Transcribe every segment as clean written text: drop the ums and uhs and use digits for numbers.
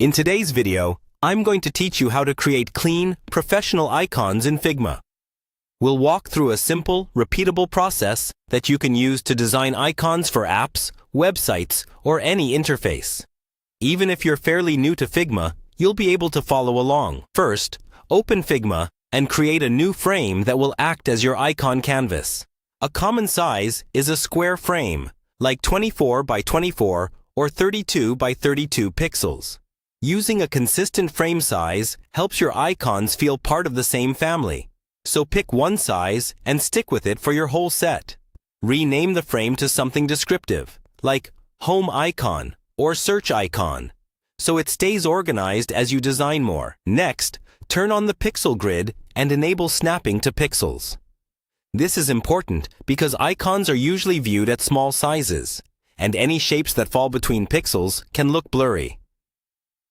In today's video, I'm going to teach you how to create clean, professional icons in Figma. We'll walk through a simple, repeatable process that you can use to design icons for apps, websites, or any interface. Even if you're fairly new to Figma, you'll be able to follow along. First, open Figma and create a new frame that will act as your icon canvas. A common size is a square frame, like 24 by 24 or 32 by 32 pixels. Using a consistent frame size helps your icons feel part of the same family. So pick one size and stick with it for your whole set. Rename the frame to something descriptive, like Home Icon or Search Icon, so it stays organized as you design more. Next, turn on the pixel grid and enable snapping to pixels. This is important because icons are usually viewed at small sizes, and any shapes that fall between pixels can look blurry.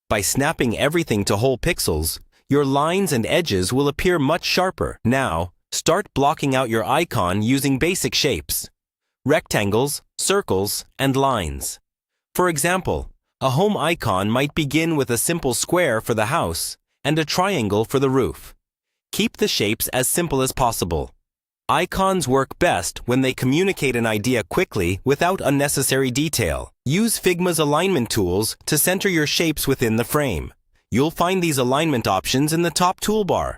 By snapping everything to whole pixels, your lines and edges will appear much sharper. Now, start blocking out your icon using basic shapes: rectangles, circles, and lines. For example, a home icon might begin with a simple square for the house and a triangle for the roof. Keep the shapes as simple as possible. Icons work best when they communicate an idea quickly without unnecessary detail. Use Figma's alignment tools to center your shapes within the frame. You'll find these alignment options in the top toolbar.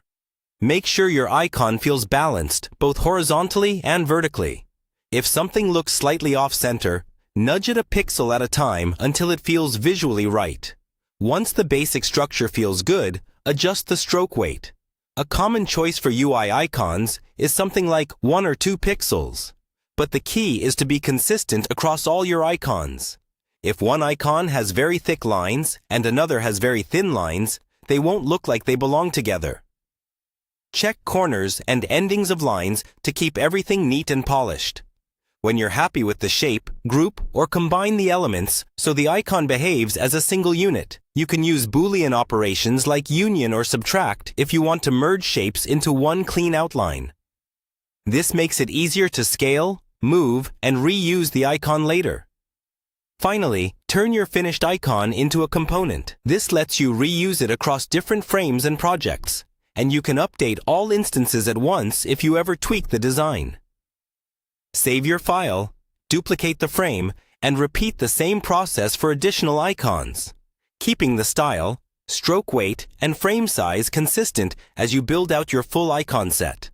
Make sure your icon feels balanced, both horizontally and vertically. If something looks slightly off-center, nudge it a pixel at a time until it feels visually right. Once the basic structure feels good, adjust the stroke weight. A common choice for UI icons is something like 1 or 2 pixels. But the key is to be consistent across all your icons. If one icon has very thick lines and another has very thin lines, they won't look like they belong together. Check corners and endings of lines to keep everything neat and polished. When you're happy with the shape, group or combine the elements so the icon behaves as a single unit. You can use Boolean operations like union or subtract if you want to merge shapes into one clean outline. This makes it easier to scale, move, and reuse the icon later. Finally, turn your finished icon into a component. This lets you reuse it across different frames and projects, and you can update all instances at once if you ever tweak the design. Save your file, duplicate the frame, and repeat the same process for additional icons, keeping the style, stroke weight, and frame size consistent as you build out your full icon set.